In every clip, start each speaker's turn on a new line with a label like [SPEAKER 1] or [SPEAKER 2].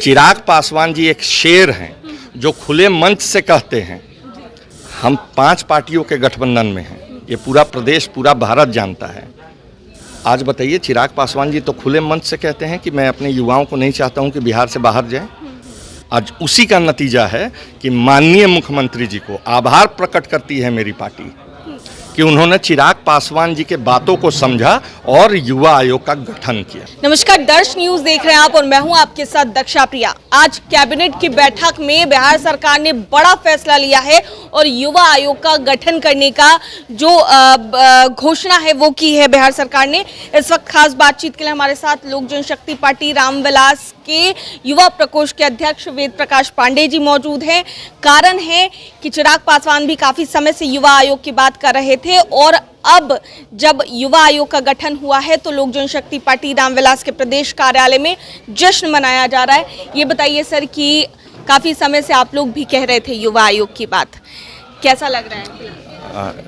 [SPEAKER 1] चिराग पासवान जी एक शेर हैं जो खुले मंच से कहते हैं हम 5 पार्टियों के गठबंधन में हैं। ये पूरा प्रदेश, पूरा भारत जानता है। आज बताइए, चिराग पासवान जी तो खुले मंच से कहते हैं कि मैं अपने युवाओं को नहीं चाहता हूं कि बिहार से बाहर जाएं। आज उसी का नतीजा है कि माननीय मुख्यमंत्री जी को आभार प्रकट करती है मेरी पार्टी कि उन्होंने चिराग पासवान जी के बातों को समझा और युवा आयोग का गठन किया।
[SPEAKER 2] नमस्कार, दर्श न्यूज देख रहे हैं आप और मैं हूं आपके साथ दक्षा प्रिया। आज कैबिनेट की बैठक में बिहार सरकार ने बड़ा फैसला लिया है और युवा आयोग का गठन करने का जो घोषणा है वो की है बिहार सरकार ने। इस वक्त खास बातचीत के लिए हमारे साथ लोक जनशक्ति पार्टी रामविलास के युवा प्रकोष्ठ के अध्यक्ष वेद प्रकाश पांडे जी मौजूद हैं। कारण है कि चिराग पासवान भी काफी समय से युवा आयोग की बात कर रहे थे और अब जब युवा आयोग का गठन हुआ है तो लोक जनशक्ति पार्टी रामविलास के प्रदेश कार्यालय में जश्न मनाया जा रहा है। ये बताइए सर कि काफी समय से आप लोग भी कह रहे थे युवा आयोग की बात, कैसा लग रहा है?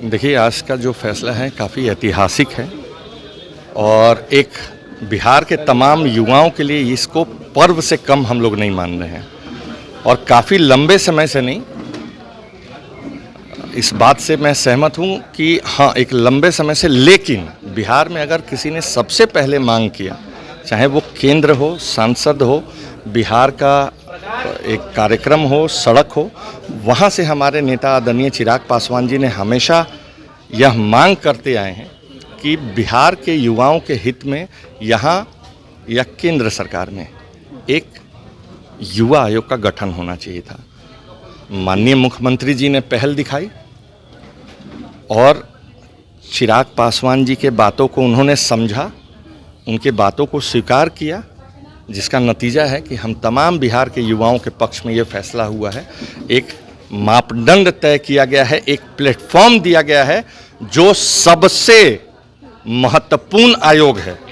[SPEAKER 1] देखिए, आज का जो फैसला है काफ़ी ऐतिहासिक है और एक बिहार के तमाम युवाओं के लिए इसको पर्व से कम हम लोग नहीं मान रहे हैं और काफ़ी लंबे समय से नहीं। इस बात से मैं सहमत हूं कि हाँ, एक लंबे समय से, लेकिन बिहार में अगर किसी ने सबसे पहले मांग किया, चाहे वो केंद्र हो, सांसद हो, बिहार का एक कार्यक्रम हो, सड़क हो, वहाँ से हमारे नेता आदरणीय चिराग पासवान जी ने हमेशा यह मांग करते आए हैं कि बिहार के युवाओं के हित में यहाँ या केंद्र सरकार में एक युवा आयोग का गठन होना चाहिए था। माननीय मुख्यमंत्री जी ने पहल दिखाई और चिराग पासवान जी के बातों को उन्होंने समझा, उनके बातों को स्वीकार किया, जिसका नतीजा है कि हम तमाम बिहार के युवाओं के पक्ष में ये फैसला हुआ है। एक मापदंड तय किया गया है, एक प्लेटफॉर्म दिया गया है जो सबसे महत्वपूर्ण आयोग है।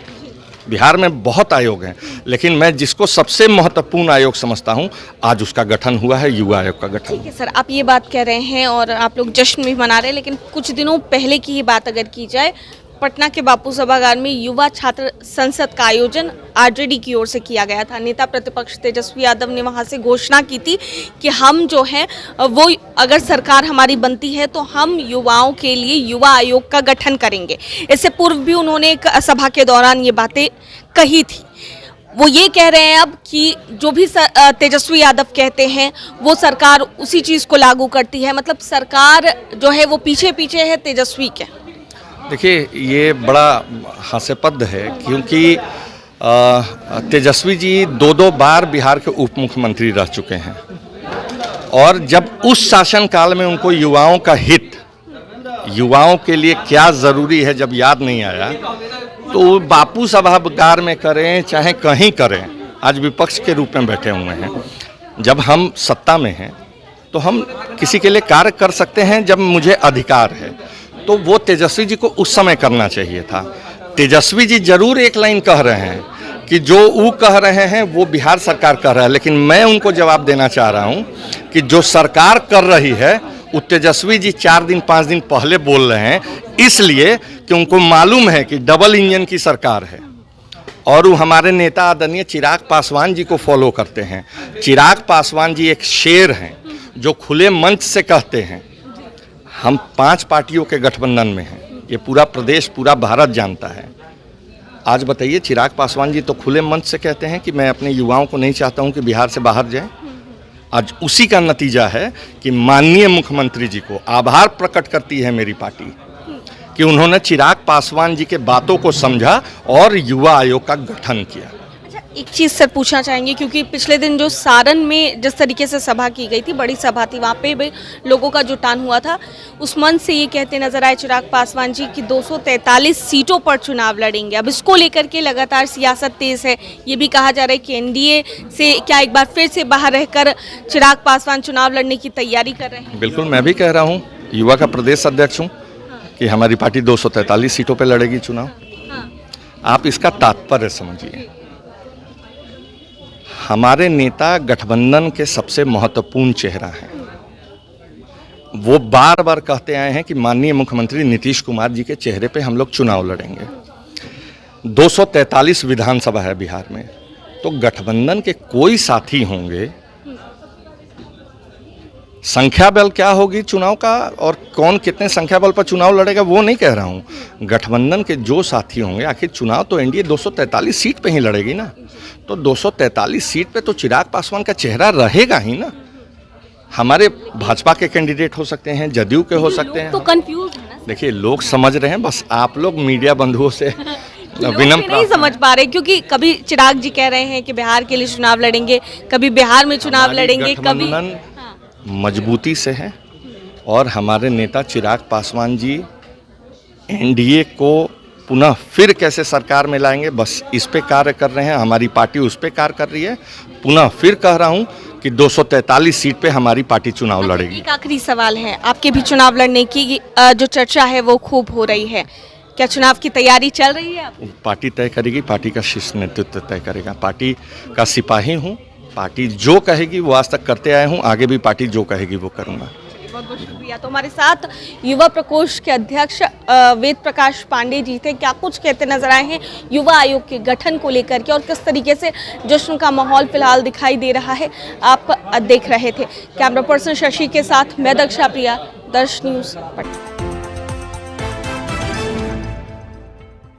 [SPEAKER 1] बिहार में बहुत आयोग हैं, लेकिन मैं जिसको सबसे महत्वपूर्ण आयोग समझता हूं, आज उसका गठन हुआ है, युवा आयोग का गठन।
[SPEAKER 2] ठीक है सर, आप ये बात कह रहे हैं और आप लोग जश्न भी मना रहे हैं, लेकिन कुछ दिनों पहले की ही बात अगर की जाए, पटना के बापू सभागार में युवा छात्र संसद का आयोजन आरजेडी की ओर से किया गया था। नेता प्रतिपक्ष तेजस्वी यादव ने वहां से घोषणा की थी कि हम जो है वो, अगर सरकार हमारी बनती है तो हम युवाओं के लिए युवा आयोग का गठन करेंगे। इससे पूर्व भी उन्होंने एक सभा के दौरान ये बातें कही थी। वो ये कह रहे हैं अब कि जो भी तेजस्वी यादव कहते हैं वो सरकार उसी चीज़ को लागू करती है, मतलब सरकार जो है वो पीछे पीछे है तेजस्वी के।
[SPEAKER 1] देखिए, ये बड़ा हास्यास्पद है क्योंकि तेजस्वी जी 2 बार बिहार के उप मुख्यमंत्री रह चुके हैं और जब उस शासनकाल में उनको युवाओं का हित, युवाओं के लिए क्या ज़रूरी है जब याद नहीं आया, तो बापू सभागार में करें चाहे कहीं करें, आज विपक्ष के रूप में बैठे हुए हैं। जब हम सत्ता में हैं तो हम किसी के लिए कार्य कर सकते हैं जब मुझे अधिकार है, तो वो तेजस्वी जी को उस समय करना चाहिए था। तेजस्वी जी जरूर एक लाइन कह रहे हैं कि जो वो कह रहे हैं वो बिहार सरकार कर रहा है, लेकिन मैं उनको जवाब देना चाह रहा हूं कि जो सरकार कर रही है वो तेजस्वी जी 4 दिन 5 दिन पहले बोल रहे हैं, इसलिए कि उनको मालूम है कि डबल इंजन की सरकार है और वो हमारे नेता आदरणीय चिराग पासवान जी को फॉलो करते हैं। चिराग पासवान जी एक शेर हैं जो खुले मंच से कहते हैं हम 5 पार्टियों के गठबंधन में हैं। ये पूरा प्रदेश, पूरा भारत जानता है। आज बताइए, चिराग पासवान जी तो खुले मंच से कहते हैं कि मैं अपने युवाओं को नहीं चाहता हूं कि बिहार से बाहर जाएं। आज उसी का नतीजा है कि माननीय मुख्यमंत्री जी को आभार प्रकट करती है मेरी पार्टी कि उन्होंने चिराग पासवान जी के बातों को समझा और युवा आयोग का गठन किया।
[SPEAKER 2] एक चीज़ सर पूछना चाहेंगे, क्योंकि पिछले दिन जो सारण में जिस तरीके से सभा की गई थी, बड़ी सभा थी, वहाँ पे भी लोगों का जुटान हुआ था। उस मंच से ये कहते नजर आए चिराग पासवान जी कि 243 सीटों पर चुनाव लड़ेंगे। अब इसको लेकर के लगातार सियासत तेज है। ये भी कहा जा रहा है कि एनडीए से क्या एक बार फिर से बाहर रहकर चिराग पासवान चुनाव लड़ने की तैयारी कर रहे हैं?
[SPEAKER 1] बिल्कुल, मैं भी कह रहा हूँ, युवा का प्रदेश अध्यक्ष हूँ, कि हमारी पार्टी 243 सीटों पर लड़ेगी चुनाव। आप इसका तात्पर्य समझिए। हमारे नेता गठबंधन के सबसे महत्वपूर्ण चेहरा हैं। वो बार बार कहते आए हैं कि माननीय मुख्यमंत्री नीतीश कुमार जी के चेहरे पे हम लोग चुनाव लड़ेंगे। 243 विधानसभा है बिहार में तो गठबंधन के कोई साथी होंगे, संख्या बल क्या होगी चुनाव का और कौन कितने संख्या बल पर चुनाव लड़ेगा वो नहीं कह रहा हूँ। गठबंधन के जो साथी होंगे, आखिर चुनाव तो एनडीए 243 सीट पे ही लड़ेगी ना, तो 243 सीट पे तो चिराग पासवान का चेहरा रहेगा ही ना। हमारे भाजपा के कैंडिडेट हो सकते हैं, जदयू के हो सकते हैं।
[SPEAKER 2] तो कंफ्यूज है ना।
[SPEAKER 1] देखिए लोग समझ रहे हैं, बस आप लोग मीडिया बंधुओं से
[SPEAKER 2] लोग भी नहीं समझ पा रहे, क्योंकि कभी चिराग जी कह रहे हैं कि बिहार के लिए चुनाव लड़ेंगे, कभी बिहार में चुनाव लड़ेंगे, कभी
[SPEAKER 1] मजबूती से है और हमारे नेता चिराग पासवान जी एनडीए को पुनः फिर कैसे सरकार में लाएंगे, बस इस पे कार्य कर रहे हैं। हमारी पार्टी उस पे कार्य कर रही है। पुनः फिर कह रहा हूं कि 243 सीट पे हमारी पार्टी चुनाव लड़ेगी।
[SPEAKER 2] एक आखिरी सवाल है, आपके भी चुनाव लड़ने की जो चर्चा है वो खूब हो रही है, क्या चुनाव की तैयारी चल रही है आपकी?
[SPEAKER 1] पार्टी तय करेगी, पार्टी का शीर्ष नेतृत्व तय करेगा। पार्टी का सिपाही हूँ, पार्टी जो कहेगी वो आज तक करते आए हूँ, आगे भी पार्टी जो कहेगी वो करूँगा।
[SPEAKER 2] बहुत बहुत शुक्रिया। तो हमारे साथ युवा प्रकोष्ठ के अध्यक्ष वेद प्रकाश पांडे जी थे। क्या कुछ कहते नजर आए हैं युवा आयोग के गठन को लेकर के और किस तरीके से जश्न का माहौल फिलहाल दिखाई दे रहा है, आप देख रहे थे। कैमरा पर्सन शशि के साथ मैं दक्षा प्रिया, दर्श न्यूज पटना।